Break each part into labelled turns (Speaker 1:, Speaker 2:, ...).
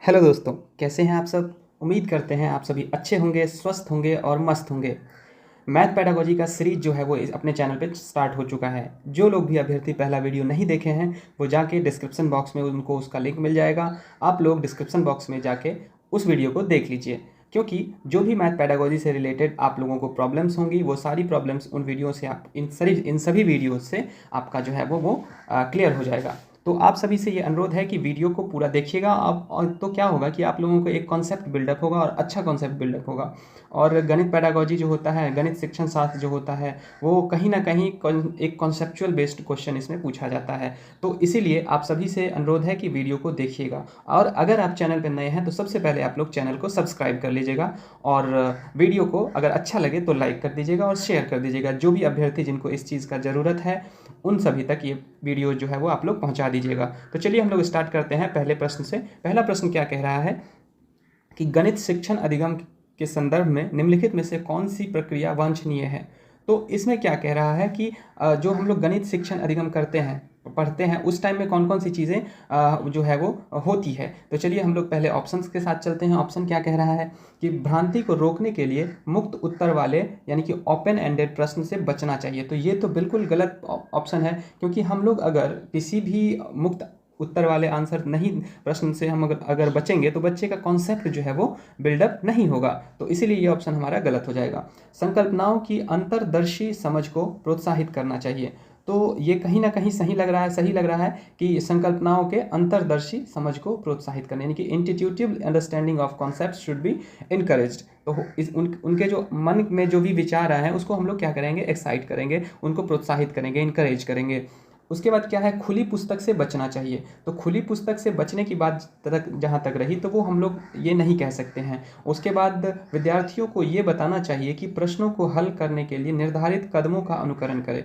Speaker 1: Hello दोस्तों, कैसे हैं आप सब। उम्मीद करते हैं आप सभी अच्छे होंगे, स्वस्थ होंगे और मस्त होंगे। मैथ पेडागोजी का सीरीज जो है वो अपने चैनल पे स्टार्ट हो चुका है। जो लोग भी अभ्यर्थी पहला वीडियो नहीं देखे हैं वो जाके डिस्क्रिप्शन बॉक्स में उनको उसका लिंक मिल जाएगा। आप लोग डिस्क्रिप्शन बॉक्स में जाके उस वीडियो को देख लीजिए, क्योंकि जो भी मैथ पेडागोजी से रिलेटेड आप लोगों को प्रॉब्लम्स होंगी वो सारी प्रॉब्लम्स उन वीडियो से आप इन सभी वीडियो से आपका जो है वो क्लियर हो जाएगा। तो आप सभी से ये अनुरोध है कि वीडियो को पूरा देखिएगा आप, और तो क्या होगा कि आप लोगों को एक कॉन्सेप्ट बिल्डअप होगा और अच्छा कॉन्सेप्ट बिल्डअप होगा। और गणित पेडागोजी जो होता है, गणित शिक्षण शास्त्र जो होता है, वो कहीं ना कहीं एक कॉन्सेप्चुअल बेस्ड क्वेश्चन इसमें पूछा जाता है। तो इसीलिए आप सभी से अनुरोध है कि वीडियो को देखिएगा। और अगर आप चैनल पर नए हैं तो सबसे पहले आप लोग चैनल को सब्सक्राइब कर लीजिएगा, और वीडियो को अगर अच्छा लगे तो लाइक कर दीजिएगा और शेयर कर दीजिएगा। जो भी अभ्यर्थी जिनको इस चीज़ का ज़रूरत है उन सभी तक ये वीडियो जो है वो आप लोग पहुंचा दीजिएगा। तो चलिए हम लोग स्टार्ट करते हैं पहले प्रश्न से। पहला प्रश्न क्या कह रहा है कि गणित शिक्षण अधिगम के संदर्भ में निम्नलिखित में से कौन सी प्रक्रिया वांछनीय है। तो इसमें क्या कह रहा है कि जो हम लोग गणित शिक्षण अधिगम करते हैं, पढ़ते हैं, उस टाइम में कौन कौन सी चीज़ें जो है वो होती है। तो चलिए हम लोग पहले ऑप्शंस के साथ चलते हैं। ऑप्शन क्या कह रहा है कि भ्रांति को रोकने के लिए मुक्त उत्तर वाले यानी कि ओपन एंडेड प्रश्न से बचना चाहिए। तो ये तो बिल्कुल गलत ऑप्शन है, क्योंकि हम लोग अगर किसी भी मुक्त उत्तर वाले आंसर नहीं प्रश्न से हम अगर बचेंगे तो बच्चे का कॉन्सेप्ट जो है वो बिल्डअप नहीं होगा। तो इसीलिए ये ऑप्शन हमारा गलत हो जाएगा। संकल्पनाओं की अंतर्दर्शी समझ को प्रोत्साहित करना चाहिए। तो ये कहीं ना कहीं सही लग रहा है कि संकल्पनाओं के अंतर्दर्शी समझ को प्रोत्साहित करने यानी कि intuitive understanding of concept should be encouraged. तो उनके जो मन में जो भी विचार आए हैं उसको हम लोग क्या करेंगे, एक्साइट करेंगे, उनको प्रोत्साहित करेंगे, इनकरेज करेंगे। उसके बाद क्या है, खुली पुस्तक से बचना चाहिए। तो खुली पुस्तक से बचने की बात तक जहाँ तक रही तो वो हम लोग ये नहीं कह सकते हैं। उसके बाद विद्यार्थियों को ये बताना चाहिए कि प्रश्नों को हल करने के लिए निर्धारित कदमों का अनुकरण करें।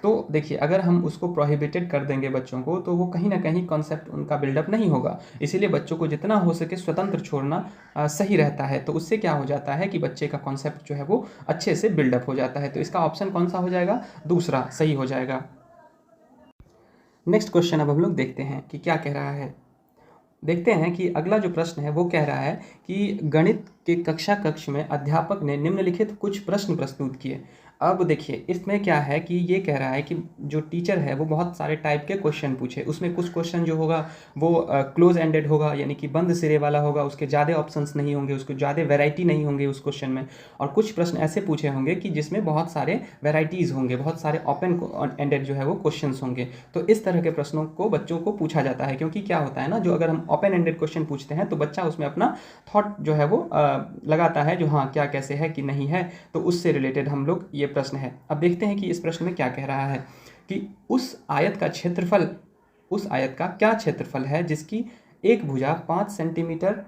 Speaker 1: तो देखिए, अगर हम उसको प्रोहिबिटेड कर देंगे बच्चों को तो वो कहीं ना कहीं कॉन्सेप्ट उनका बिल्डअप नहीं होगा। इसीलिए बच्चों को जितना हो सके स्वतंत्र छोड़ना सही रहता है। तो उससे क्या हो जाता है कि बच्चे का कॉन्सेप्ट जो है वो अच्छे से बिल्डअप हो जाता है। तो इसका ऑप्शन कौन सा हो जाएगा, दूसरा सही हो जाएगा। नेक्स्ट क्वेश्चन अब हम लोग देखते हैं कि क्या कह रहा है। देखते हैं कि अगला जो प्रश्न है वो कह रहा है कि गणित के कक्षा कक्ष में अध्यापक ने निम्नलिखित कुछ प्रश्न प्रस्तुत किए। अब देखिए, इसमें क्या है कि ये कह रहा है कि जो टीचर है वो बहुत सारे टाइप के क्वेश्चन पूछे। उसमें कुछ क्वेश्चन जो होगा वो क्लोज एंडेड होगा यानी कि बंद सिरे वाला होगा, उसके ज़्यादा ऑप्शंस नहीं होंगे, उसको ज़्यादा वैरायटी नहीं होंगे उस क्वेश्चन में। और कुछ प्रश्न ऐसे पूछे होंगे कि जिसमें बहुत सारे वैरायटीज़ होंगे, बहुत सारे ओपन एंडेड जो है वो क्वेश्चन होंगे। तो इस तरह के प्रश्नों को बच्चों को पूछा जाता है, क्योंकि क्या होता है ना, जो अगर हम ओपन एंडेड क्वेश्चन पूछते हैं तो बच्चा उसमें अपना थॉट जो है वो लगाता है, जो हाँ क्या कैसे है कि नहीं है। तो उससे रिलेटेड हम लोग ये प्रश्न है। अब देखते हैं कि इस प्रश्न में क्या कह रहा है कि उस आयत का क्या क्षेत्रफल है जिसकी एक भुजा 5 सेंटीमीटर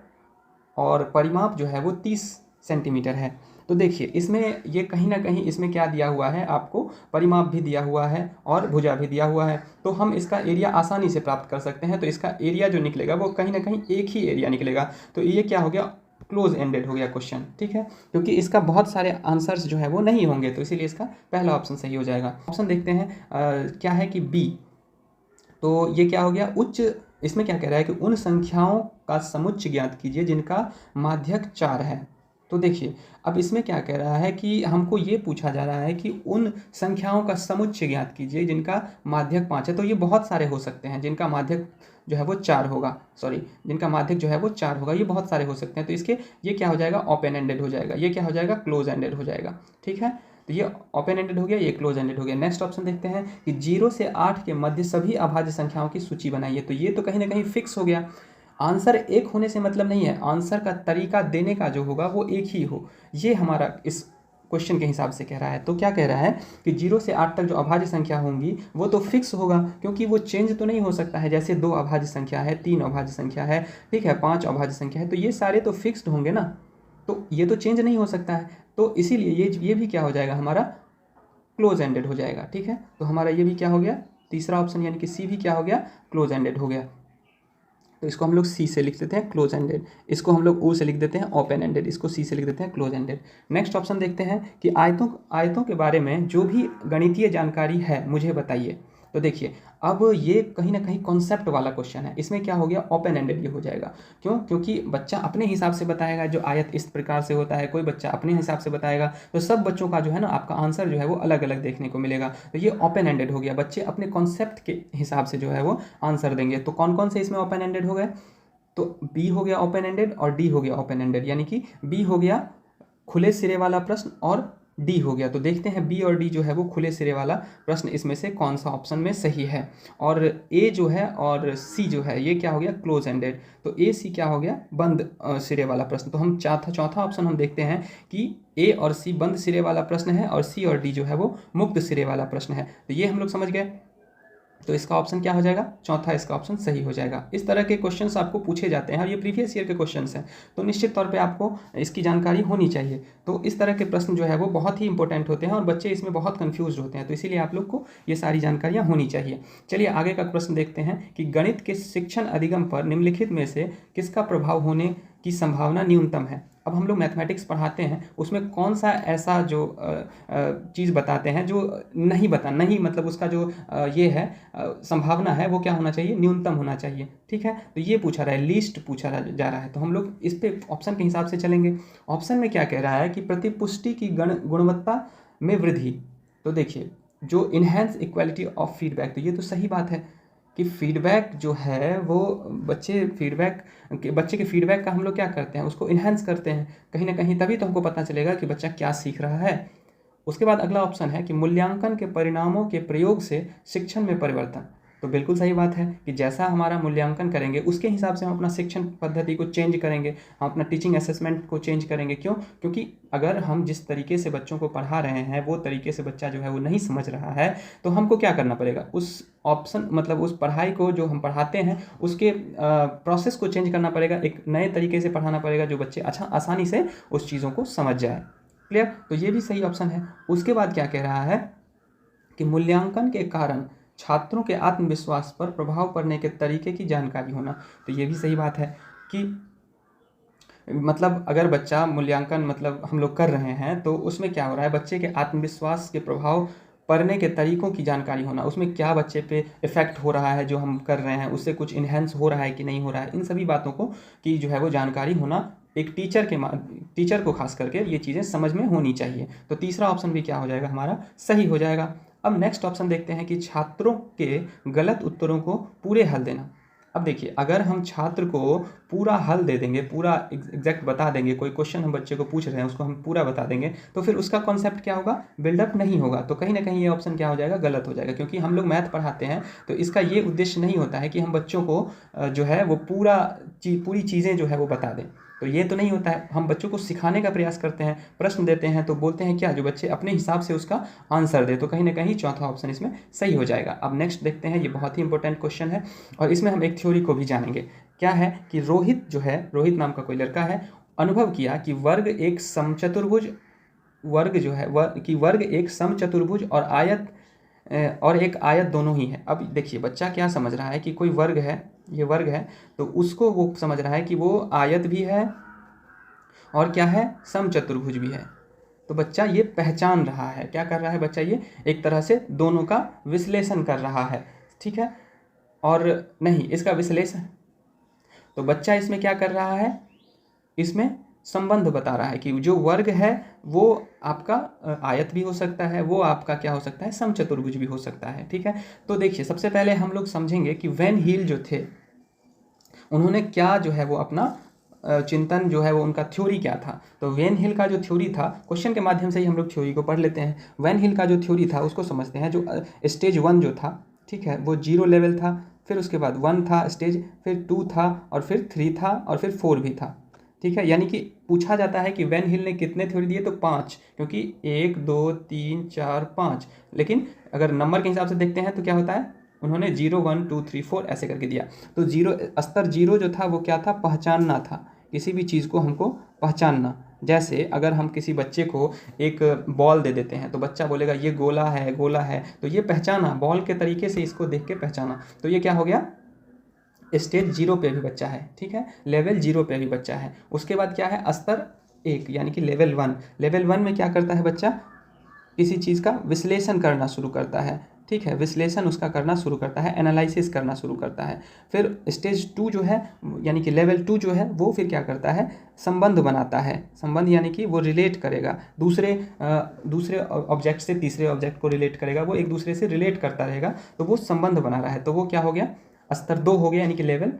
Speaker 1: और परिमाप जो है वो 30 सेंटीमीटर है। तो देखिए, इसमें ये कहीं ना कहीं इसमें क्या दिया हुआ है, आपको परिमाप भी दिया हुआ है और भुजा भी दिया हुआ है। तो हम इसका एरिया आसानी से प्राप्त कर सकते हैं। तो इसका एरिया जो निकलेगा वो कहीं ना कहीं एक ही एरिया निकलेगा। तो ये क्या हो गया, क्लोज एंडेड हो गया क्वेश्चन, ठीक है, क्योंकि इसका बहुत सारे आंसर्स जो है वो नहीं होंगे। तो इसीलिए इसका पहला ऑप्शन सही हो जाएगा। ऑप्शन देखते हैं क्या है कि बी। तो ये क्या हो गया, इसमें क्या कह रहा है कि उन संख्याओं का समुच्चय ज्ञात कीजिए जिनका माध्यक 4 है। तो देखिए, अब इसमें क्या कह रहा है कि हमको ये पूछा जा रहा है कि उन संख्याओं का समुच्चय ज्ञात कीजिए जिनका माध्यक 5 है। तो ये बहुत सारे हो सकते हैं जिनका माध्यक जो है वो 4 होगा, जिनका माध्यक जो है वो 4 होगा, ये बहुत सारे हो सकते हैं। तो इसके ये क्या हो जाएगा, ओपन एंडेड हो जाएगा। ये क्या हो जाएगा, क्लोज एंडेड हो जाएगा, ठीक है। तो ये ओपन एंडेड हो गया, ये क्लोज एंडेड हो गया। नेक्स्ट ऑप्शन देखते हैं कि 0 से 8 के मध्य सभी अभाज्य संख्याओं की सूची बनाइए। तो ये तो कहीं ना कहीं फिक्स हो गया। आंसर एक होने से मतलब नहीं है, आंसर का तरीका देने का जो होगा वो एक ही हो, ये हमारा इस क्वेश्चन के हिसाब से कह रहा है। तो क्या कह रहा है कि 0 से 8 तक जो अभाज्य संख्या होंगी वो तो फिक्स होगा, क्योंकि वो चेंज तो नहीं हो सकता है। जैसे 2 अभाज्य संख्या है, 3 अभाज्य संख्या है, ठीक है, 5 अभाज्य संख्या है, तो ये सारे तो फिक्स्ड होंगे ना, तो ये तो चेंज नहीं हो सकता है। तो इसीलिए ये भी क्या हो जाएगा, हमारा क्लोज एंडेड हो जाएगा, ठीक है। तो हमारा ये भी क्या हो गया, तीसरा ऑप्शन यानी कि सी भी क्या हो गया, क्लोज एंडेड हो गया। तो इसको हम लोग सी से लिख देते हैं क्लोज एंडेड, इसको हम लोग ओ से लिख देते हैं ओपन एंडेड, इसको सी से लिख देते हैं क्लोज एंडेड। नेक्स्ट ऑप्शन देखते हैं कि आयतों के बारे में जो भी गणितीय जानकारी है मुझे बताइए। तो देखिए अब ये कहीं ना कहीं कॉन्सेप्ट वाला क्वेश्चन है, इसमें क्या हो गया, ओपन एंडेड ये हो जाएगा। क्यों? क्योंकि बच्चा अपने हिसाब से बताएगा, जो आयत इस प्रकार से होता है, कोई बच्चा अपने हिसाब से बताएगा, तो सब बच्चों का जो है ना आपका आंसर जो है वो अलग अलग देखने को मिलेगा। तो ये ओपन एंडेड हो गया, बच्चे अपने कॉन्सेप्ट के हिसाब से जो है वो आंसर देंगे। तो कौन कौन से इसमें ओपन एंडेड हो गए, तो बी हो गया ओपन एंडेड और डी हो गया ओपन एंडेड, यानी कि बी हो गया खुले सिरे वाला प्रश्न और डी हो गया। तो देखते हैं बी और डी जो है वो खुले सिरे वाला प्रश्न इसमें से कौन सा ऑप्शन में सही है। और ए जो है और सी जो है ये क्या हो गया, क्लोज एंडेड। तो ए सी क्या हो गया, बंद सिरे वाला प्रश्न। तो हम चौथा ऑप्शन हम देखते हैं कि ए और सी बंद सिरे वाला प्रश्न है और सी और डी जो है वो मुक्त सिरे वाला प्रश्न है। तो ये हम लोग समझ गए। तो इसका ऑप्शन क्या हो जाएगा, चौथा इसका ऑप्शन सही हो जाएगा। इस तरह के क्वेश्चंस आपको पूछे जाते हैं और ये प्रीवियस ईयर के क्वेश्चंस हैं, तो निश्चित तौर पे आपको इसकी जानकारी होनी चाहिए। तो इस तरह के प्रश्न जो है वो बहुत ही इंपॉर्टेंट होते हैं और बच्चे इसमें बहुत कंफ्यूज होते हैं, तो इसीलिए आप लोग को ये सारी जानकारियाँ होनी चाहिए। चलिए आगे का प्रश्न देखते हैं कि गणित के शिक्षण अधिगम पर निम्नलिखित में से किसका प्रभाव होने की संभावना न्यूनतम है। अब हम लोग मैथमेटिक्स पढ़ाते हैं, उसमें कौन सा ऐसा जो चीज़ बताते हैं जो नहीं मतलब उसका जो ये है संभावना है वो क्या होना चाहिए, न्यूनतम होना चाहिए। ठीक है, तो ये पूछा रहा है, लीस्ट पूछा जा रहा है। तो हम लोग इस पे ऑप्शन के हिसाब से चलेंगे। ऑप्शन में क्या कह रहा है कि प्रतिपुष्टि की गुणवत्ता में वृद्धि। तो देखिए जो इन्हेंस इक्वालिटी ऑफ फीडबैक, तो ये तो सही बात है कि फीडबैक जो है वो बच्चे के फीडबैक का हम लोग क्या करते हैं, उसको इन्हेंस करते हैं कहीं ना कहीं, तभी तो हमको पता चलेगा कि बच्चा क्या सीख रहा है। उसके बाद अगला ऑप्शन है कि मूल्यांकन के परिणामों के प्रयोग से शिक्षण में परिवर्तन। तो बिल्कुल सही बात है कि जैसा हमारा मूल्यांकन करेंगे उसके हिसाब से हम अपना शिक्षण पद्धति को चेंज करेंगे, हम अपना टीचिंग असेसमेंट को चेंज करेंगे। क्यों? क्योंकि अगर हम जिस तरीके से बच्चों को पढ़ा रहे हैं वो तरीके से बच्चा जो है वो नहीं समझ रहा है, तो हमको क्या करना पड़ेगा, उस ऑप्शन मतलब उस पढ़ाई को जो हम पढ़ाते हैं उसके प्रोसेस को चेंज करना पड़ेगा, एक नए तरीके से पढ़ाना पड़ेगा जो बच्चे आसानी से उस चीज़ों को समझ जाए। क्लियर? तो ये भी सही ऑप्शन है। उसके बाद क्या कह रहा है कि मूल्यांकन के कारण छात्रों के आत्मविश्वास पर प्रभाव पड़ने के तरीके की जानकारी होना। तो ये भी सही बात है कि मतलब अगर बच्चा मूल्यांकन मतलब हम लोग कर रहे हैं तो उसमें क्या हो रहा है, बच्चे के आत्मविश्वास के प्रभाव पढ़ने के तरीकों की जानकारी होना, उसमें क्या बच्चे पे इफेक्ट हो रहा है जो हम कर रहे हैं, उससे कुछ इन्हेंस हो रहा है कि नहीं हो रहा है, इन सभी बातों को की जो है वो जानकारी होना एक टीचर को खास करके ये चीज़ें समझ में होनी चाहिए। तो तीसरा ऑप्शन भी क्या हो जाएगा, हमारा सही हो जाएगा। अब नेक्स्ट ऑप्शन देखते हैं कि छात्रों के गलत उत्तरों को पूरे हल देना। अब देखिए अगर हम छात्र को पूरा हल दे देंगे, पूरा एग्जैक्ट बता देंगे, कोई क्वेश्चन हम बच्चे को पूछ रहे हैं उसको हम पूरा बता देंगे, तो फिर उसका कॉन्सेप्ट क्या होगा, बिल्डअप नहीं होगा। तो कहीं ना कहीं ये ऑप्शन क्या हो जाएगा, गलत हो जाएगा। क्योंकि हम लोग मैथ पढ़ाते हैं तो इसका ये उद्देश्य नहीं होता है कि हम बच्चों को जो है वो पूरी चीज़ें जो है वो बता दें, तो ये तो नहीं होता है। हम बच्चों को सिखाने का प्रयास करते हैं, प्रश्न देते हैं तो बोलते हैं क्या, जो बच्चे अपने हिसाब से उसका आंसर दे। तो कहीं ना कहीं चौथा ऑप्शन इसमें सही हो जाएगा। अब नेक्स्ट देखते हैं, ये बहुत ही इंपॉर्टेंट क्वेश्चन है और इसमें हम एक थ्योरी को भी जानेंगे। क्या है कि रोहित जो है, रोहित नाम का कोई लड़का है, अनुभव किया कि वर्ग एक समचतुर्भुज और एक आयत दोनों ही है। अब देखिए बच्चा क्या समझ रहा है कि कोई वर्ग है, ये वर्ग है, तो उसको वो समझ रहा है कि वो आयत भी है और क्या है, समचतुर्भुज भी है। तो बच्चा ये पहचान रहा है, क्या कर रहा है बच्चा, ये एक तरह से दोनों का विश्लेषण कर रहा है। ठीक है, और नहीं इसका विश्लेषण, तो बच्चा इसमें क्या कर रहा है, इसमें संबंध बता रहा है कि जो वर्ग है वो आपका आयत भी हो सकता है, वो आपका क्या हो सकता है, समचतुर्भुज भी हो सकता है। ठीक है, तो देखिए सबसे पहले हम लोग समझेंगे कि वैन हील जो थे उन्होंने क्या जो है वो अपना चिंतन जो है वो उनका थ्योरी क्या था। तो वैन हिल का जो थ्योरी था, क्वेश्चन के माध्यम से ही हम लोग थ्योरी को पढ़ लेते हैं। वैन हिल का जो थ्योरी था उसको समझते हैं। जो स्टेज 1 जो था, ठीक है, वो 0 लेवल था, फिर उसके बाद 1 था स्टेज, फिर 2 था और फिर 3 था और फिर 4 भी था। ठीक है, यानी कि पूछा जाता है कि वैन हिल ने कितने थ्योरी दिए, तो 5, क्योंकि 1 2 3 4 5, लेकिन अगर नंबर के हिसाब से देखते हैं तो क्या होता है, उन्होंने 0 1 2 3 4 ऐसे करके दिया। तो स्तर 0 जो था वो क्या था, पहचानना था, किसी भी चीज़ को हमको पहचानना। जैसे अगर हम किसी बच्चे को एक बॉल दे देते हैं तो बच्चा बोलेगा ये गोला है, तो ये पहचाना, बॉल के तरीके से इसको देख के पहचाना। तो ये क्या हो गया, स्टेज 0 पे भी बच्चा है। ठीक है, लेवल 0 पे भी बच्चा है। उसके बाद क्या है, स्तर 1 यानी कि लेवल 1। लेवल 1 में क्या करता है बच्चा, किसी चीज़ का विश्लेषण करना शुरू करता है। ठीक है, विश्लेषण उसका करना शुरू करता है, एनालिसिस करना शुरू करता है। फिर स्टेज 2 जो है यानी कि लेवल 2 जो है वो फिर क्या करता है, संबंध बनाता है। संबंध यानी कि वो रिलेट करेगा दूसरे ऑब्जेक्ट से तीसरे ऑब्जेक्ट को रिलेट करेगा, वो एक दूसरे से रिलेट करता रहेगा, तो वो संबंध बना रहा है। तो वो क्या हो गया, स्तर 2 हो गया, यानी कि लेवल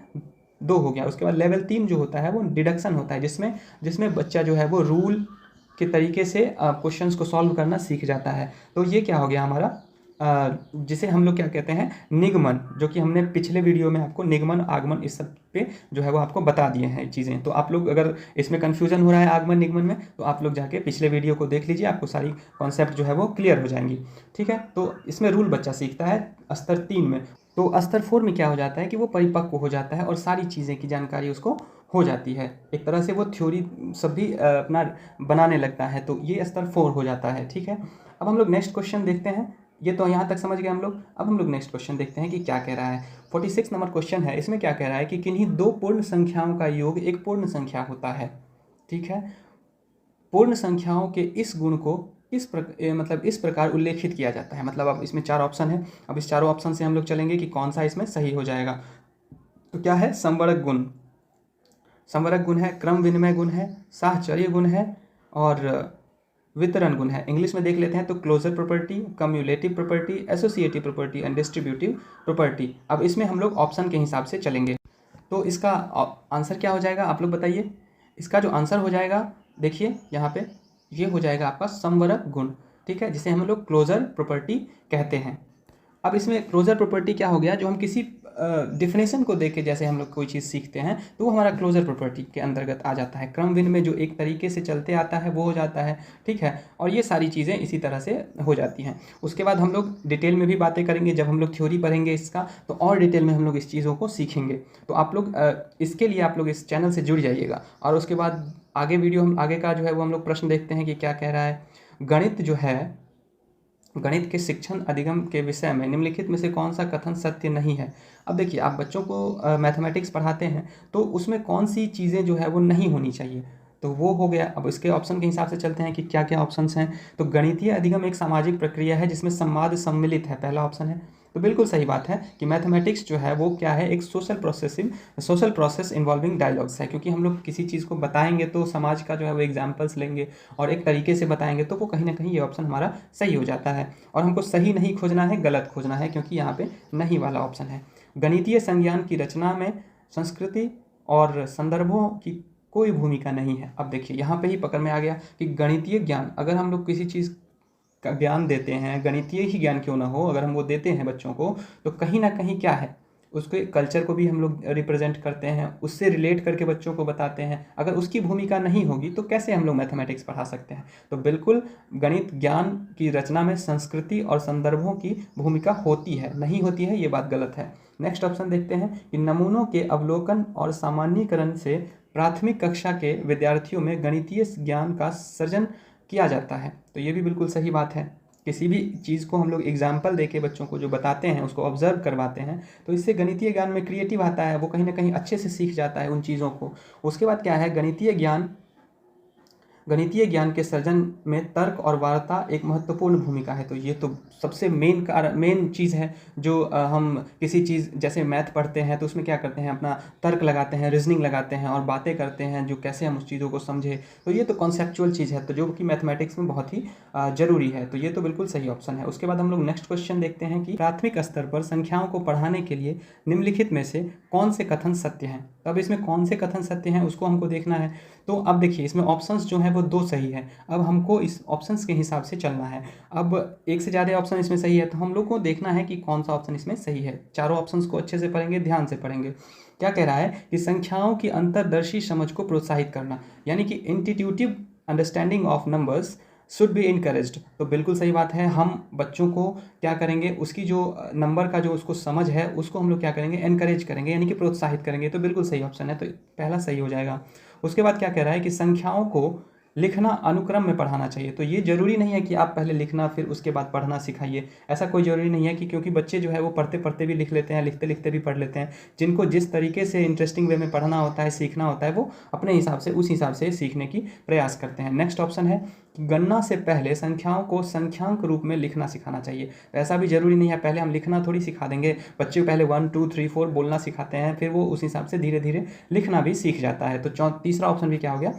Speaker 1: 2 हो गया। उसके बाद लेवल 3 जो होता है वो डिडक्शन होता है, जिसमें बच्चा जो है वो रूल के तरीके से क्वेश्चंस को सॉल्व करना सीख जाता है। तो ये क्या हो गया हमारा, जिसे हम लोग क्या कहते हैं, निगमन, जो कि हमने पिछले वीडियो में आपको निगमन आगमन इस सब पे जो है वो आपको बता दिए हैं चीज़ें। तो आप लोग अगर इसमें कन्फ्यूजन हो रहा है आगमन निगमन में, तो आप लोग जाके पिछले वीडियो को देख लीजिए, आपको सारी कॉन्सेप्ट जो है वो क्लियर हो जाएंगी। ठीक है, तो इसमें रूल बच्चा सीखता है स्तर 3 में। तो स्तर 4 में क्या हो जाता है कि वो परिपक्व हो जाता है और सारी चीज़ें की जानकारी उसको हो जाती है। एक तरह से वो थ्योरी सब भी अपना बनाने लगता है। तो ये स्तर 4 हो जाता है। ठीक है, अब हम लोग नेक्स्ट क्वेश्चन देखते हैं। ये तो यहाँ तक समझ गए हम लोग। अब हम लोग नेक्स्ट क्वेश्चन देखते हैं कि क्या कह रहा है। 46 नंबर क्वेश्चन है। इसमें क्या कह रहा है कि किन्हीं दो पूर्ण संख्याओं का योग एक पूर्ण संख्या होता है। ठीक है, पूर्ण संख्याओं के इस गुण को इस प्रकार उल्लेखित किया जाता है। मतलब अब इसमें 4 ऑप्शन है। अब इस चारों ऑप्शन से हम लोग चलेंगे कि कौन सा इसमें सही हो जाएगा। तो क्या है, संवरक गुण, संवरक गुण है, क्रम विनिमय गुण है, साहचर्य गुण है और वितरण गुण है। इंग्लिश में देख लेते हैं तो closure property, cumulative property, associative property and distributive property. अब इसमें हम लोग ऑप्शन के हिसाब से चलेंगे। तो इसका आंसर क्या हो जाएगा, आप लोग बताइए। इसका जो आंसर हो जाएगा, देखिए यहाँ पे, ये हो जाएगा आपका संवरक गुण। ठीक है, जिसे हम लोग क्लोजर प्रॉपर्टी कहते हैं। अब इसमें क्लोजर प्रॉपर्टी क्या हो गया, जो हम किसी डिफिनेशन को देख के जैसे हम लोग कोई चीज़ सीखते हैं तो वो हमारा क्लोजर प्रॉपर्टी के अंतर्गत आ जाता है। क्रम विनिमय जो एक तरीके से चलते आता है वो हो जाता है। ठीक है, और ये सारी चीज़ें इसी तरह से हो जाती हैं। उसके बाद हम लोग डिटेल में भी बातें करेंगे, जब हम लोग थ्योरी पढ़ेंगे इसका तो और डिटेल में हम लोग इस चीज़ों को सीखेंगे। तो आप लोग इसके लिए आप लोग इस चैनल से जुड़ जाइएगा। और उसके बाद आगे वीडियो हम आगे का जो है वो हम लोग प्रश्न देखते हैं कि क्या कह रहा है। गणित जो है, गणित के शिक्षण अधिगम के विषय में निम्नलिखित में से कौन सा कथन सत्य नहीं है। अब देखिए, आप बच्चों को मैथमेटिक्स पढ़ाते हैं तो उसमें कौन सी चीज़ें जो है वो नहीं होनी चाहिए, तो वो हो गया। अब इसके ऑप्शन के हिसाब से चलते हैं कि क्या क्या ऑप्शंस हैं। तो गणितीय अधिगम एक सामाजिक प्रक्रिया है जिसमें संवाद सम्मिलित है, पहला ऑप्शन है। तो बिल्कुल सही बात है कि मैथमेटिक्स जो है वो क्या है, एक सोशल प्रोसेस इन्वॉल्विंग डायलॉग्स है। क्योंकि हम लोग किसी चीज़ को बताएंगे तो समाज का जो है वो एग्जाम्पल्स लेंगे और एक तरीके से बताएंगे, तो वो कहीं ना कहीं ये ऑप्शन हमारा सही हो जाता है। और हमको सही नहीं खोजना है, गलत खोजना है, क्योंकि यहाँ पे नहीं वाला ऑप्शन है। गणितीय संज्ञान की रचना में संस्कृति और संदर्भों की कोई भूमिका नहीं है। अब देखिए, यहाँ पे ही पकड़ में आ गया कि गणितीय ज्ञान, अगर हम लोग किसी चीज़ का ज्ञान देते हैं, गणितीय ही ज्ञान क्यों ना हो, अगर हम वो देते हैं बच्चों को, तो कहीं ना कहीं क्या है, उसके कल्चर को भी हम लोग रिप्रेजेंट करते हैं, उससे रिलेट करके बच्चों को बताते हैं। अगर उसकी भूमिका नहीं होगी तो कैसे हम लोग मैथमेटिक्स पढ़ा सकते हैं। तो बिल्कुल गणित ज्ञान की रचना में संस्कृति और संदर्भों की भूमिका होती है, नहीं होती है ये बात गलत है। नेक्स्ट ऑप्शन देखते हैं कि नमूनों के अवलोकन और सामान्यीकरण से प्राथमिक कक्षा के विद्यार्थियों में गणितीय ज्ञान का सृजन किया जाता है। तो ये भी बिल्कुल सही बात है। किसी भी चीज़ को हम लोग एग्जाम्पल देके बच्चों को जो बताते हैं, उसको ऑब्जर्व करवाते हैं, तो इससे गणितीय ज्ञान में क्रिएटिव आता है, वो कहीं ना कहीं अच्छे से सीख जाता है उन चीज़ों को। उसके बाद क्या है, गणितीय ज्ञान के सृजन में तर्क और वार्ता एक महत्वपूर्ण भूमिका है। तो ये तो सबसे मेन चीज़ है। जो हम किसी चीज़ जैसे मैथ पढ़ते हैं तो उसमें क्या करते हैं, अपना तर्क लगाते हैं, रीजनिंग लगाते हैं और बातें करते हैं, जो कैसे हम उस चीज़ों को समझें। तो ये तो कॉन्सेप्चुअल चीज़ है, तो जो कि मैथमेटिक्स में बहुत ही ज़रूरी है। तो ये तो बिल्कुल सही ऑप्शन है। उसके बाद हम लोग नेक्स्ट क्वेश्चन देखते हैं कि प्राथमिक स्तर पर संख्याओं को पढ़ाने के लिए निम्नलिखित में से कौन से कथन सत्य हैं। तो अब इसमें कौन से कथन सत्य हैं उसको हमको देखना है। तो अब देखिए, इसमें ऑप्शंस जो हैं वो 2 सही है। अब हमको इस ऑप्शंस के हिसाब से चलना है। अब एक से ज़्यादा ऑप्शन इसमें सही है, तो हम लोग को देखना है कि कौन सा ऑप्शन इसमें सही है। चारों ऑप्शंस को अच्छे से पढ़ेंगे, ध्यान से पढ़ेंगे। क्या कह रहा है कि संख्याओं की अंतर्दर्शी समझ को प्रोत्साहित करना, यानी कि intuitive understanding of numbers should be encouraged. तो बिल्कुल सही बात है। हम बच्चों को क्या करेंगे, उसकी जो नंबर का जो उसको समझ है उसको हम लोग क्या करेंगे, एनकरेज करेंगे, यानी कि प्रोत्साहित करेंगे। तो बिल्कुल सही ऑप्शन है, तो पहला सही हो जाएगा। उसके बाद क्या कह रहा है कि संख्याओं को लिखना अनुक्रम में पढ़ाना चाहिए। तो ये ज़रूरी नहीं है कि आप पहले लिखना फिर उसके बाद पढ़ना सिखाइए, ऐसा कोई ज़रूरी नहीं है। कि क्योंकि बच्चे जो है वो पढ़ते पढ़ते भी लिख लेते हैं, लिखते लिखते भी पढ़ लेते हैं। जिनको जिस तरीके से इंटरेस्टिंग वे में पढ़ना होता है, सीखना होता है, वो अपने हिसाब से उस हिसाब से सीखने की प्रयास करते हैं। नेक्स्ट ऑप्शन है गणना से पहले संख्याओं को संख्यांक रूप में लिखना सिखाना चाहिए। ऐसा भी जरूरी नहीं है पहले हम लिखना थोड़ी सिखा देंगे, बच्चे को पहले 1 2 3 4 बोलना सिखाते हैं, फिर वो उस हिसाब से धीरे धीरे लिखना भी सीख जाता है। तो तीसरा ऑप्शन भी क्या हो गया,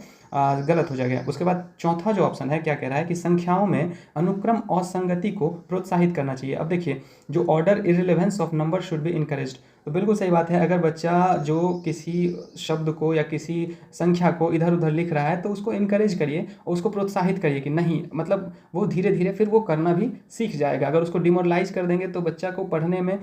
Speaker 1: गलत हो जाएगा। उसके बाद चौथा जो ऑप्शन है क्या कह रहा है कि संख्याओं में अनुक्रम और संगति को प्रोत्साहित करना चाहिए। अब देखिए, जो order इररिलेवेंस of number should be encouraged, तो बिल्कुल सही बात है। अगर बच्चा जो किसी शब्द को या किसी संख्या को इधर उधर लिख रहा है तो उसको इनकरेज करिए और उसको प्रोत्साहित करिए कि नहीं, मतलब वो धीरे धीरे फिर वो करना भी सीख जाएगा। अगर उसको डिमोरलाइज कर देंगे तो बच्चा को पढ़ने में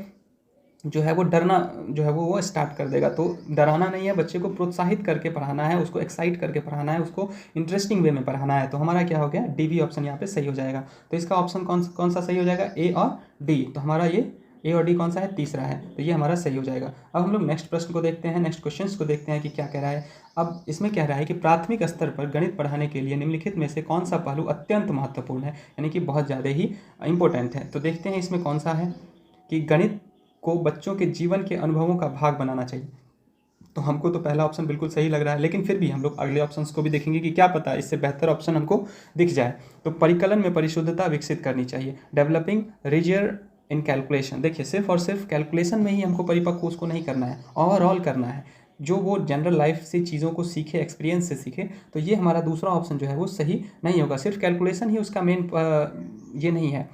Speaker 1: जो है वो डरना जो है वो स्टार्ट कर देगा। तो डराना नहीं है, बच्चे को प्रोत्साहित करके पढ़ाना है, उसको एक्साइट करके पढ़ाना है, उसको इंटरेस्टिंग वे में पढ़ाना है। तो हमारा क्या हो गया, डी बी ऑप्शन यहाँ पे सही हो जाएगा। तो इसका ऑप्शन कौन सा सही हो जाएगा, ए और डी। तो हमारा ये ए और डी कौन सा है, तीसरा है, तो ये हमारा सही हो जाएगा। अब हम लोग नेक्स्ट प्रश्न को देखते हैं, नेक्स्ट क्वेश्चन को देखते हैं कि क्या कह रहा है। अब इसमें कह रहा है कि प्राथमिक स्तर पर गणित पढ़ाने के लिए निम्नलिखित में से कौन सा पहलू अत्यंत महत्वपूर्ण है, यानी कि बहुत ज़्यादा ही इंपॉर्टेंट है। तो देखते हैं इसमें कौन सा है कि गणित को बच्चों के जीवन के अनुभवों का भाग बनाना चाहिए। तो हमको तो पहला ऑप्शन बिल्कुल सही लग रहा है, लेकिन फिर भी हम लोग अगले ऑप्शंस को भी देखेंगे कि क्या पता इससे बेहतर ऑप्शन हमको दिख जाए। तो परिकलन में परिशुद्धता विकसित करनी चाहिए, डेवलपिंग रिजियर इन कैलकुलेशन। देखिए, सिर्फ और सिर्फ कैलकुलेशन में ही हमको परिपक्व उसको नहीं करना है, ओवरऑल करना है, जो वो जनरल लाइफ से चीज़ों को सीखे, एक्सपीरियंस से सीखे। तो ये हमारा दूसरा ऑप्शन जो है वो सही नहीं होगा, सिर्फ कैलकुलेशन ही उसका मेन ये नहीं है।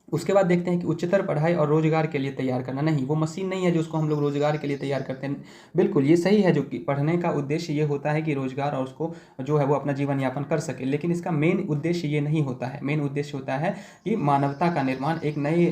Speaker 1: उसके बाद देखते हैं कि उच्चतर पढ़ाई और रोजगार के लिए तैयार करना, नहीं, वो मशीन नहीं है जो उसको हम लोग रोजगार के लिए तैयार करते हैं। बिल्कुल ये सही है, जो कि पढ़ने का उद्देश्य ये होता है कि रोजगार और उसको जो है वो अपना जीवन यापन कर सके, लेकिन इसका मेन उद्देश्य ये नहीं होता है। मेन उद्देश्य होता है कि मानवता का निर्माण, एक नए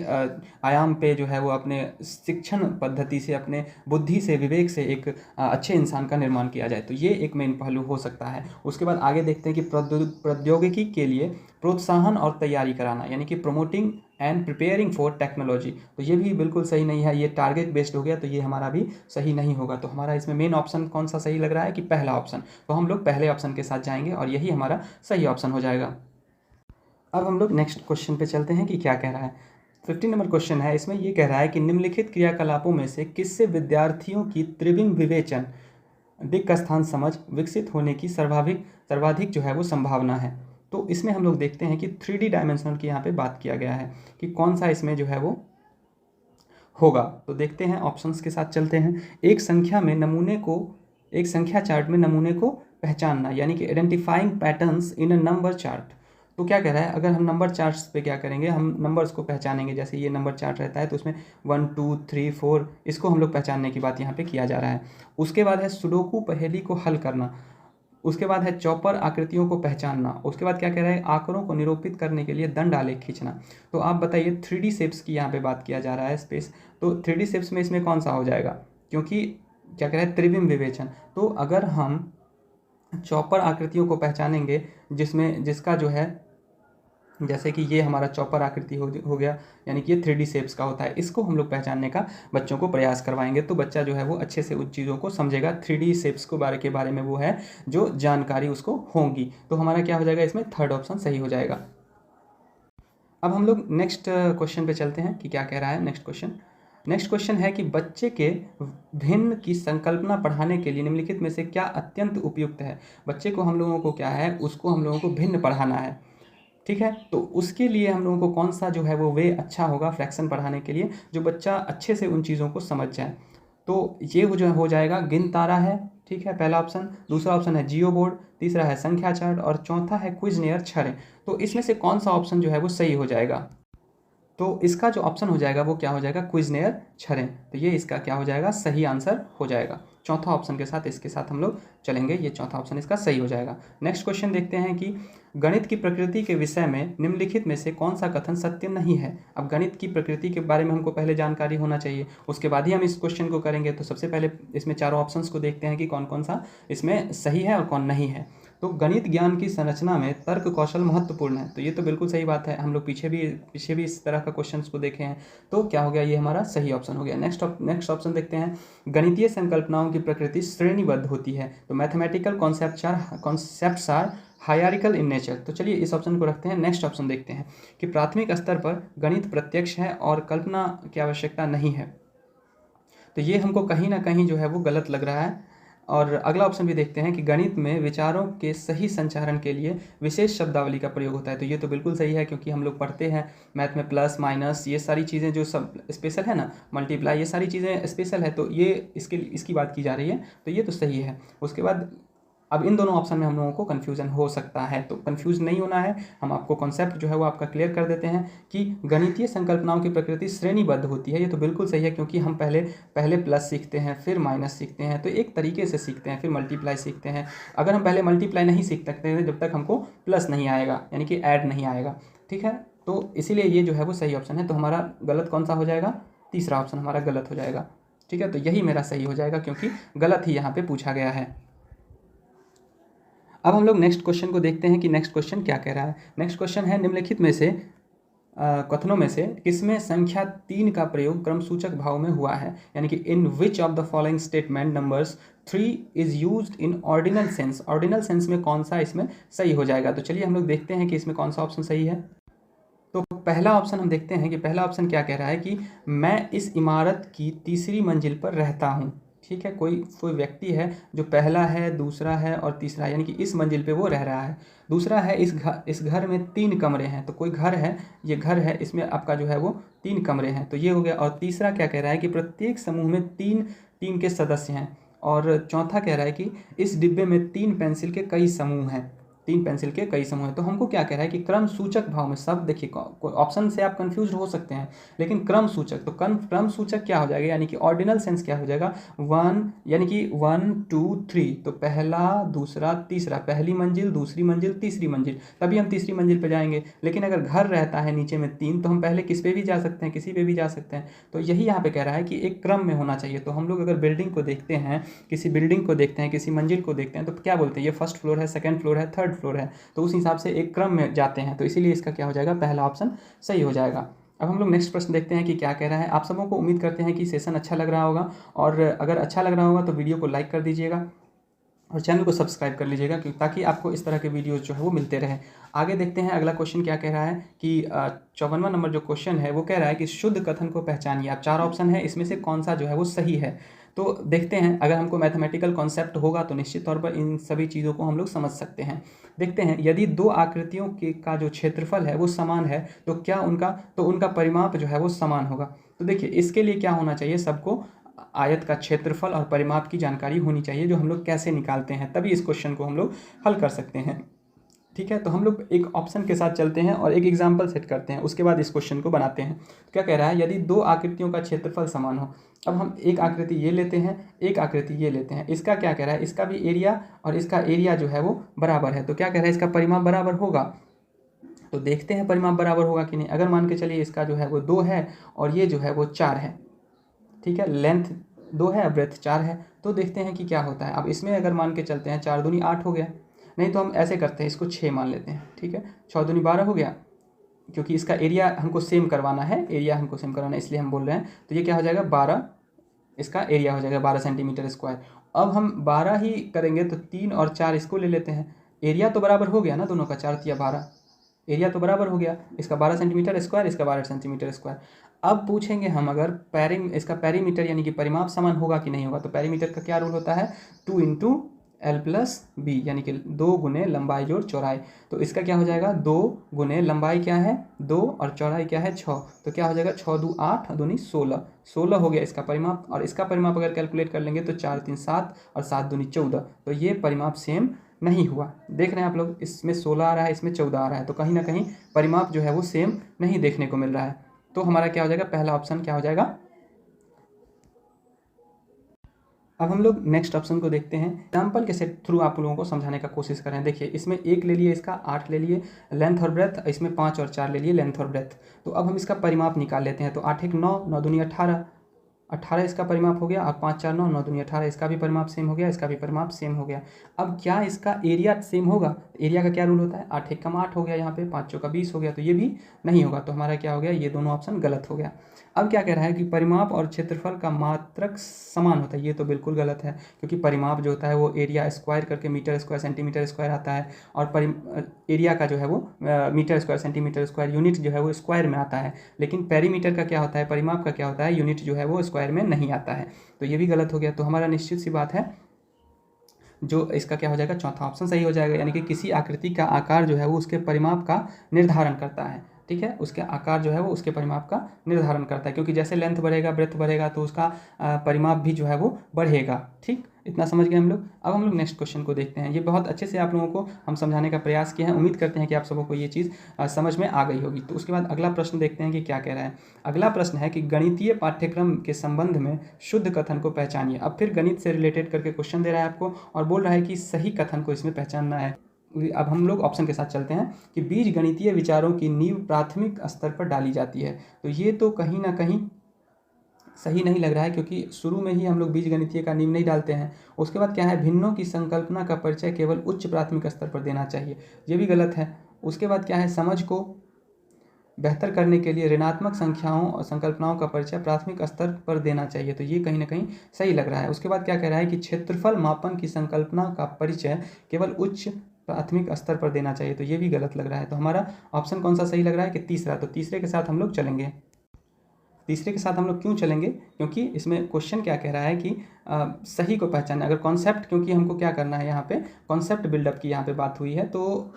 Speaker 1: आयाम पे जो है वो अपने शिक्षण पद्धति से, अपने बुद्धि से, विवेक से एक अच्छे इंसान का निर्माण किया जाए। तो ये एक मेन पहलू हो सकता है। उसके बाद आगे देखते हैं कि प्रौद्योगिकी के लिए प्रोत्साहन और तैयारी कराना, यानी कि promoting and preparing for technology. तो ये भी बिल्कुल सही नहीं है, ये टारगेट बेस्ड हो गया, तो ये हमारा भी सही नहीं होगा। तो हमारा इसमें मेन ऑप्शन कौन सा सही लग रहा है कि पहला ऑप्शन। तो हम लोग पहले ऑप्शन के साथ जाएंगे और यही हमारा सही ऑप्शन हो जाएगा। अब हम लोग नेक्स्ट क्वेश्चन पे चलते हैं कि क्या कह रहा है। 15 नंबर क्वेश्चन है, इसमें ये कह रहा है कि निम्नलिखित क्रियाकलापों में से किससे विद्यार्थियों की त्रिविम विवेचन, दिक् स्थान समझ विकसित होने की सर्वाधिक जो है वो संभावना है। तो इसमें हम लोग देखते हैं कि 3D डायमेंशनल की यहाँ पे बात किया गया है कि कौन सा इसमें जो है वो होगा। तो देखते हैं, ऑप्शंस के साथ चलते हैं। एक संख्या चार्ट में नमूने को पहचानना, यानी कि identifying patterns in a number chart. तो क्या कह रहा है, अगर हम नंबर चार्ट्स पे क्या करेंगे, हम नंबर्स को पहचानेंगे। जैसे ये नंबर चार्ट रहता है तो उसमें 1 2 3 4 इसको हम लोग पहचानने की बात यहाँ पे किया जा रहा है। उसके बाद है सुडोकू पहेली को हल करना। उसके बाद है चौपर आकृतियों को पहचानना। उसके बाद क्या कह रहा है, आंकड़ों को निरूपित करने के लिए दंड आलेख खींचना। तो आप बताइए, 3D शेप्स की यहाँ पे बात किया जा रहा है, स्पेस। तो 3D शेप्स में इसमें कौन सा हो जाएगा, क्योंकि क्या कह रहा है, त्रिविम विवेचन। तो अगर हम चौपर आकृतियों को पहचानेंगे, जिसका जो है, जैसे कि ये हमारा चौपर आकृति हो गया, यानी कि ये 3D शेप्स का होता है, इसको हम लोग पहचानने का बच्चों को प्रयास करवाएंगे। तो बच्चा जो है वो अच्छे से उन चीज़ों को समझेगा, 3D शेप्स के बारे में वो है जो जानकारी उसको होगी। तो हमारा क्या हो जाएगा, इसमें थर्ड ऑप्शन सही हो जाएगा। अब हम लोग नेक्स्ट क्वेश्चन पे चलते हैं कि क्या कह रहा है नेक्स्ट क्वेश्चन है कि बच्चे के भिन्न की संकल्पना पढ़ाने के लिए निम्नलिखित में से क्या अत्यंत उपयुक्त है। बच्चे को हम लोगों को क्या है, उसको हम लोगों को भिन्न पढ़ाना है, ठीक है। तो उसके लिए हम लोगों को कौन सा जो है वो वे अच्छा होगा फ्रैक्शन पढ़ाने के लिए, जो बच्चा अच्छे से उन चीज़ों को समझ जाए। तो ये जो हो जाएगा गिन तारा है, ठीक है, पहला ऑप्शन। दूसरा ऑप्शन है जियो बोर्ड, तीसरा है संख्या चार्ट और चौथा है क्विजनेयर छड़े। तो इसमें से कौन सा ऑप्शन जो है वो सही हो जाएगा। तो इसका जो ऑप्शन हो जाएगा वो क्या हो जाएगा, क्विजनेयर छड़े। तो ये इसका क्या हो जाएगा, सही आंसर हो जाएगा। चौथा ऑप्शन के साथ इसके साथ हम लोग चलेंगे, ये चौथा ऑप्शन इसका सही हो जाएगा। नेक्स्ट क्वेश्चन देखते हैं कि गणित की प्रकृति के विषय में निम्नलिखित में से कौन सा कथन सत्य नहीं है। अब गणित की प्रकृति के बारे में हमको पहले जानकारी होना चाहिए, उसके बाद ही हम इस क्वेश्चन को करेंगे। तो सबसे पहले इसमें चारों ऑप्शंस को देखते हैं कि कौन कौन सा इसमें सही है और कौन नहीं है। तो गणित ज्ञान की संरचना में तर्क कौशल महत्वपूर्ण है। तो ये तो बिल्कुल सही बात है, हम लोग पीछे भी इस तरह का क्वेश्चंस को देखे हैं। तो क्या हो गया, ये हमारा सही ऑप्शन हो गया। नेक्स्ट ऑप्शन देखते हैं, गणितीय संकल्पनाओं की प्रकृति श्रेणीबद्ध होती है। तो mathematical concepts are hierarchical in nature. तो चलिए इस ऑप्शन को रखते हैं। नेक्स्ट ऑप्शन देखते हैं कि प्राथमिक स्तर पर गणित प्रत्यक्ष है और कल्पना की आवश्यकता नहीं है। तो ये हमको कहीं ना कहीं जो है वो गलत लग रहा है। और अगला ऑप्शन भी देखते हैं कि गणित में विचारों के सही संचारण के लिए विशेष शब्दावली का प्रयोग होता है। तो ये तो बिल्कुल सही है, क्योंकि हम लोग पढ़ते हैं मैथ में प्लस माइनस ये सारी चीज़ें जो सब स्पेशल है ना, मल्टीप्लाई, ये सारी चीज़ें स्पेशल है, तो ये इसकी बात की जा रही है, तो ये तो सही है। उसके बाद अब इन दोनों ऑप्शन में हम लोगों को कन्फ्यूज़न हो सकता है, तो कन्फ्यूज़ नहीं होना है। हम आपको कॉन्सेप्ट जो है वो आपका क्लियर कर देते हैं कि गणितीय संकल्पनाओं की प्रकृति श्रेणीबद्ध होती है। ये तो बिल्कुल सही है, क्योंकि हम पहले प्लस सीखते हैं, फिर माइनस सीखते हैं, तो एक तरीके से सीखते हैं, फिर मल्टीप्लाई सीखते हैं। अगर हम पहले मल्टीप्लाई नहीं सीख सकते हैं जब तक हमको प्लस नहीं आएगा, यानी कि ऐड नहीं आएगा, ठीक है। तो इसीलिए ये जो है वो सही ऑप्शन है। तो हमारा गलत कौन सा हो जाएगा? तीसरा ऑप्शन हमारा गलत हो जाएगा, ठीक है। तो यही मेरा सही हो जाएगा, क्योंकि गलत ही यहाँ पे पूछा गया है। अब हम लोग नेक्स्ट क्वेश्चन को देखते हैं कि नेक्स्ट क्वेश्चन क्या कह रहा है। नेक्स्ट क्वेश्चन है, निम्नलिखित में से कथनों में से किसमें संख्या 3 का प्रयोग क्रमसूचक भाव में हुआ है, यानी कि in which of the following statement numbers 3 is used in ordinal sense. Ordinal sense में कौन सा इसमें सही हो जाएगा? तो चलिए हम लोग देखते हैं कि इसमें कौन सा ऑप्शन सही है। तो पहला ऑप्शन हम देखते हैं कि पहला ऑप्शन क्या कह रहा है कि मैं इस इमारत की तीसरी मंजिल पर रहता हूँ, ठीक है। कोई व्यक्ति है जो पहला है, दूसरा है और तीसरा है, यानी कि इस मंजिल पे वो रह रहा है। दूसरा है इस घर में 3 कमरे हैं, तो कोई घर है, ये घर है, इसमें आपका जो है वो 3 कमरे हैं, तो ये हो गया। और तीसरा क्या कह रहा है कि प्रत्येक समूह में 3 टीम के सदस्य हैं। और चौथा कह रहा है कि इस डिब्बे में 3 पेंसिल के कई समूह हैं, 3 पेंसिल के कई समूह हैं। तो हमको क्या कह रहा है कि क्रम सूचक भाव में, सब देखिए ऑप्शन से आप कंफ्यूज हो सकते हैं, लेकिन क्रम सूचक, तो क्रम सूचक क्या हो जाएगा, यानी कि ऑर्डिनल सेंस क्या हो जाएगा, 1, यानी कि 1 2 3, तो पहला, दूसरा, तीसरा, पहली मंजिल, दूसरी मंजिल, तीसरी मंजिल, तभी हम तीसरी मंजिल पर जाएंगे। लेकिन अगर घर रहता है नीचे में 3, तो हम पहले किस पे भी जा सकते हैं, किसी पे भी जा सकते हैं। तो यही यहाँ पे कह रहा है कि एक क्रम में होना चाहिए। तो हम लोग अगर बिल्डिंग को देखते हैं, किसी बिल्डिंग को देखते हैं, किसी मंजिल को देखते हैं, तो क्या बोलते हैं, ये फर्स्ट फ्लोर है, सेकंड फ्लोर है, थर्ड फ्लोर है, तो उस हिसाब से एक क्रम में जाते हैं। तो इसीलिए इसका क्या हो जाएगा, पहला ऑप्शन सही हो जाएगा। अब हम लोग नेक्स्ट प्रश्न देखते हैं कि क्या कह रहा है। आप सबों को उम्मीद करते हैं कि सेशन अच्छा लग रहा होगा, और अगर अच्छा लग रहा होगा तो वीडियो को लाइक कर दीजिएगा और चैनल को सब्सक्राइब कर लीजिएगा, क्योंकि ताकि आपको इस तरह के वीडियोस जो है वो मिलते रहे। आगे देखते हैं अगला क्वेश्चन क्या कह रहा है कि 54वां नंबर जो क्वेश्चन है वो कह रहा है कि शुद्ध कथन को पहचानिए। आप 4 ऑप्शन है, इसमें से कौन सा जो है वो सही है। तो देखते हैं, अगर हमको मैथमेटिकल कॉन्सेप्ट होगा तो निश्चित तौर पर इन सभी चीज़ों को हम लोग समझ सकते हैं। देखते हैं, यदि 2 आकृतियों का जो क्षेत्रफल है वो समान है, तो क्या उनका परिमाप जो है वो समान होगा। तो देखिए, इसके लिए क्या होना चाहिए, सबको आयत का क्षेत्रफल और परिमाप की जानकारी होनी चाहिए, जो हम लोग कैसे निकालते हैं, तभी इस क्वेश्चन को हम लोग हल कर सकते हैं, ठीक है। तो हम लोग एक ऑप्शन के साथ चलते हैं और एक एग्जाम्पल सेट करते हैं, उसके बाद इस क्वेश्चन को बनाते हैं। तो क्या कह रहा है, यदि 2 आकृतियों का क्षेत्रफल समान हो। अब हम एक आकृति ये लेते हैं, एक आकृति ये लेते हैं, इसका क्या कह रहा है, इसका भी एरिया और इसका एरिया जो है वो बराबर है। तो क्या कह रहा है, इसका परिमाप बराबर होगा। तो देखते हैं परिमाप बराबर होगा कि नहीं। अगर मान के चलिए इसका जो है वो 2 है और ये जो है वो 4 है, ठीक है, लेंथ 2 है, ब्रेथ 4 है, तो देखते हैं कि क्या होता है। अब इसमें अगर मान के चलते हैं 4 दूनी 8 हो गया, नहीं तो हम ऐसे करते हैं, इसको 6 मान लेते हैं, ठीक है, 6 दूनी 12 हो गया, क्योंकि इसका एरिया हमको सेम करवाना है, इसलिए हम बोल रहे हैं। तो ये क्या हो जाएगा, 12 इसका एरिया हो जाएगा, 12 सेंटीमीटर स्क्वायर। अब हम 12 ही करेंगे तो 3 और 4 इसको ले लेते हैं, एरिया तो बराबर हो गया ना दोनों का, 4 या 12, एरिया तो बराबर हो गया, इसका 12 सेंटीमीटर स्क्वायर, इसका 12 सेंटीमीटर स्क्वायर। अब पूछेंगे हम, अगर इसका पेरीमीटर यानी कि परिमाप समान होगा कि नहीं होगा। तो पेरीमीटर का क्या रूल होता है, 2 × L+B, यानी कि 2 गुने लंबाई जोड़ चौड़ाई। तो इसका क्या हो जाएगा, 2 गुने लंबाई क्या है 2 और चौड़ाई क्या है 6, तो क्या हो जाएगा 6 2 8 दूनी 16 हो गया इसका परिमाप। और इसका परिमाप अगर कैलकुलेट कर लेंगे तो 4 3 7 और 7 दूनी 14, तो ये परिमाप सेम नहीं हुआ। देख रहे हैं आप लोग, इसमें 16 आ रहा है, इसमें 14 आ रहा है, तो कहीं ना कहीं परिमाप जो है वो सेम नहीं देखने को मिल रहा है। तो हमारा क्या हो जाएगा, पहला ऑप्शन क्या हो जाएगा। अब हम लोग नेक्स्ट ऑप्शन को देखते हैं, एग्जाम्पल के सेट थ्रू आप लोगों को समझाने का कोशिश करें। देखिए, इसमें 1 ले लिए, इसका 8 ले लिए लेंथ और ब्रेथ, इसमें 5 और 4 ले लिए लेंथ और ब्रेथ। तो अब हम इसका परिमाप निकाल लेते हैं। तो 8 1 9, 9 दूनी 18, 18 इसका परिमाप हो गया। अब 5 4 9, 9 दूनी 18, इसका भी परिमाप सेम हो गया, इसका भी परिमाप सेम हो गया। अब क्या इसका एरिया सेम होगा, एरिया का क्या रूल होता है, 8 1 8 हो गया, यहाँ पे 5 4 20 हो गया, तो ये भी नहीं होगा। तो हमारा क्या हो गया, ये दोनों ऑप्शन गलत हो गया। अब क्या कह रहा है कि परिमाप और क्षेत्रफल का मात्रक समान होता है, ये तो बिल्कुल गलत है, क्योंकि परिमाप जो होता है वो एरिया स्क्वायर करके मीटर स्क्वायर सेंटीमीटर स्क्वायर आता है, और एरिया का जो है वो metre square centimetre square, unit जो है वो स्क्वायर में आता है। लेकिन पेरीमीटर का क्या होता है, परिमाप का क्या होता है, यूनिट जो है वो स्क्वायर में नहीं आता है, तो ये भी गलत हो गया। तो हमारा निश्चित सी बात है जो इसका क्या हो जाएगा, चौथा ऑप्शन सही हो जाएगा। यानी कि किसी आकृति का आकार जो है वो उसके परिमाप का निर्धारण करता है। ठीक है, उसके आकार जो है वो उसके परिमाप का निर्धारण करता है, क्योंकि जैसे लेंथ बढ़ेगा, ब्रेथ बढ़ेगा, तो उसका परिमाप भी जो है वो बढ़ेगा। ठीक, इतना समझ गए हम लोग। अब हम लोग नेक्स्ट क्वेश्चन को देखते हैं। ये बहुत अच्छे से आप लोगों को हम समझाने का प्रयास किए हैं। उम्मीद करते हैं कि आप सबों को ये चीज़ समझ में आ गई होगी। तो उसके बाद अगला प्रश्न देखते हैं कि क्या कह रहा है। अगला प्रश्न है कि गणितीय पाठ्यक्रम के संबंध में शुद्ध कथन को पहचानिए। अब फिर गणित से रिलेटेड करके क्वेश्चन दे रहा है आपको और बोल रहा है कि सही कथन को इसमें पहचानना है। अब हम लोग ऑप्शन के साथ चलते हैं कि बीज गणितीय विचारों की नींव प्राथमिक स्तर पर डाली जाती है। तो ये तो कहीं ना कहीं सही नहीं लग रहा है, क्योंकि शुरू में ही हम लोग बीज गणितीय का नींव नहीं डालते हैं। उसके बाद क्या है, भिन्नों की संकल्पना का परिचय केवल उच्च प्राथमिक स्तर पर देना चाहिए, ये भी गलत है। उसके बाद क्या है, समझ को बेहतर करने के लिए ऋणात्मक संख्याओं और संकल्पनाओं का परिचय प्राथमिक स्तर पर देना चाहिए, तो ये कहीं ना कहीं सही लग रहा है। उसके बाद क्या कह रहा है कि क्षेत्रफल मापन की संकल्पना का परिचय केवल उच्च प्राथमिक स्तर पर देना चाहिए, तो ये भी गलत लग रहा है। तो हमारा ऑप्शन कौन सा सही लग रहा है कि तीसरा। तो तीसरे के साथ हम लोग चलेंगे। तीसरे के साथ हम लोग क्यों चलेंगे, क्योंकि इसमें क्वेश्चन क्या कह रहा है कि सही को पहचानना। अगर कॉन्सेप्ट, क्योंकि हमको क्या करना है, यहाँ पे कॉन्सेप्ट बिल्डअप की यहाँ पे बात हुई है, तो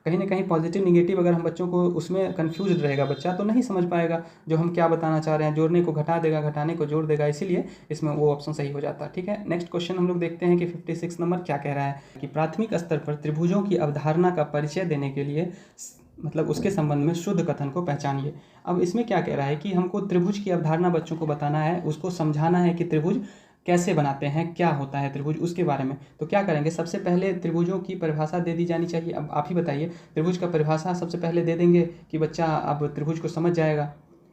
Speaker 1: कहीं ना कहीं पॉजिटिव निगेटिव अगर हम बच्चों को उसमें कन्फ्यूज रहेगा, बच्चा तो नहीं समझ पाएगा जो हम क्या बताना चाह रहे हैं। जोड़ने को घटा देगा, घटाने को जोड़ देगा, इसीलिए इसमें वो ऑप्शन सही हो जाता है। ठीक है, नेक्स्ट क्वेश्चन हम लोग देखते हैं कि 56 नंबर क्या कह रहा है कि प्राथमिक स्तर पर त्रिभुजों की अवधारणा का परिचय देने के लिए मतलब उसके संबंध में शुद्ध कथन को पहचानिए। अब इसमें क्या कह रहा है कि हमको त्रिभुज की अवधारणा बच्चों को बताना है, उसको समझाना है कि त्रिभुज कैसे बनाते हैं, क्या होता है त्रिभुज, उसके बारे में। तो क्या करेंगे, सबसे पहले त्रिभुजों की परिभाषा दे दी जानी चाहिए। अब आप ही बताइए, त्रिभुज का परिभाषा सबसे पहले दे देंगे कि बच्चा अब त्रिभुज को समझ जाएगा।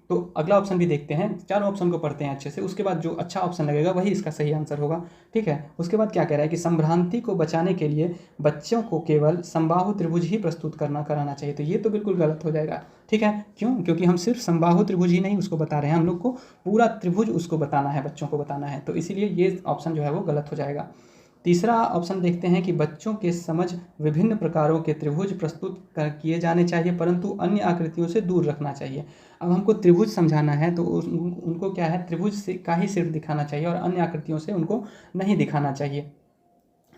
Speaker 1: तो अगला ऑप्शन भी देखते हैं, चारों ऑप्शन को पढ़ते हैं अच्छे से, उसके बाद जो अच्छा ऑप्शन लगेगा वही इसका सही आंसर होगा। ठीक है, उसके बाद क्या कह रहा है कि संभ्रांति को बचाने के लिए बच्चों को केवल समबाहु त्रिभुज ही प्रस्तुत कराना चाहिए, तो ये तो बिल्कुल गलत हो जाएगा। ठीक है, क्यों, क्योंकि हम सिर्फ समबाहु त्रिभुज ही नहीं उसको बता रहे हैं, हम लोग को पूरा त्रिभुज उसको बताना है, बच्चों को बताना है, तो इसीलिए ये ऑप्शन जो है वो गलत हो जाएगा। तीसरा ऑप्शन देखते हैं कि बच्चों के समझ विभिन्न प्रकारों के त्रिभुज प्रस्तुत किए जाने चाहिए, परंतु अन्य आकृतियों से दूर रखना चाहिए। अब हमको त्रिभुज समझाना है, तो उनको क्या है, त्रिभुज से का ही सिर्फ दिखाना चाहिए और अन्य आकृतियों से उनको नहीं दिखाना चाहिए।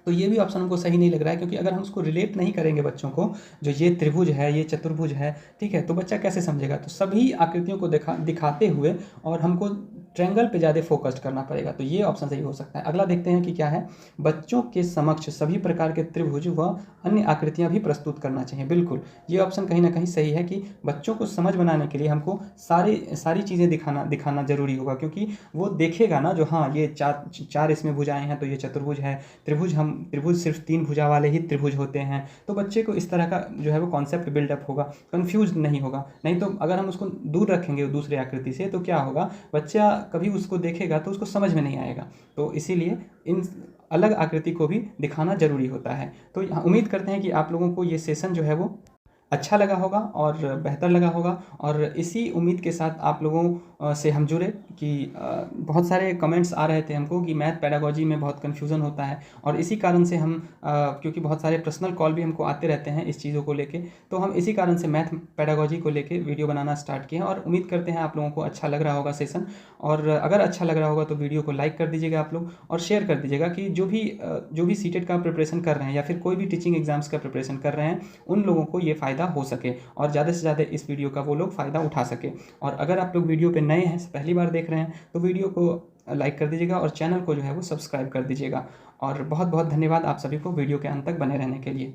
Speaker 1: तो ये भी ऑप्शन हमको सही नहीं लग रहा है, क्योंकि अगर हम उसको रिलेट नहीं करेंगे बच्चों को, जो ये त्रिभुज है, ये चतुर्भुज है, ठीक है, तो बच्चा कैसे समझेगा। तो सभी आकृतियों को दिखाते हुए और हमको ट्रायंगल पे ज़्यादा फोकस्ड करना पड़ेगा, तो ये ऑप्शन सही हो सकता है। अगला देखते हैं कि क्या है, बच्चों के समक्ष सभी प्रकार के त्रिभुज व अन्य आकृतियाँ भी प्रस्तुत करना चाहिए। बिल्कुल, ये ऑप्शन कहीं ना कहीं सही है कि बच्चों को समझ बनाने के लिए हमको सारी चीज़ें दिखाना जरूरी होगा, क्योंकि वो देखेगा ना, जो हाँ ये चार इसमें भुजाएं हैं तो ये चतुर्भुज है, त्रिभुज सिर्फ 3 भुजा वाले ही त्रिभुज होते हैं, तो बच्चे को इस तरह का जो है वो कॉन्सेप्ट बिल्डअप होगा, कंफ्यूज नहीं होगा। नहीं तो अगर हम उसको दूर रखेंगे दूसरे आकृति से, तो क्या होगा, बच्चा कभी उसको देखेगा तो उसको समझ में नहीं आएगा। तो इसीलिए इन अलग आकृति को भी दिखाना जरूरी होता है। तो उम्मीद करते हैं कि आप लोगों को ये सेशन जो है वो अच्छा लगा होगा और बेहतर लगा होगा, और इसी उम्मीद के साथ आप लोगों से हम जुड़े कि बहुत सारे कमेंट्स आ रहे थे हमको कि मैथ पेडागोजी में बहुत कन्फ्यूज़न होता है, और इसी कारण से हम क्योंकि बहुत सारे पर्सनल कॉल भी हमको आते रहते हैं इस चीज़ों को लेके, तो हम इसी कारण से मैथ पेडागोजी को लेके वीडियो बनाना स्टार्ट किए हैं। और उम्मीद करते हैं आप लोगों को अच्छा लग रहा होगा सेशन, और अगर अच्छा लग रहा होगा तो वीडियो को लाइक कर दीजिएगा आप लोग, और शेयर कर दीजिएगा कि जो भी सीटेट का प्रिपरेशन कर रहे हैं या फिर कोई भी टीचिंग एग्जाम्स का प्रिपरेशन कर रहे हैं, उन लोगों को ये फ़ायदा हो सके और ज़्यादा से ज़्यादा इस वीडियो का वो लोग फ़ायदा उठा सके। और अगर आप लोग वीडियो पे नए हैं, पहली बार देख रहे हैं, तो वीडियो को लाइक कर दीजिएगा और चैनल को जो है वो सब्सक्राइब कर दीजिएगा। और बहुत बहुत धन्यवाद आप सभी को वीडियो के अंत तक बने रहने के लिए।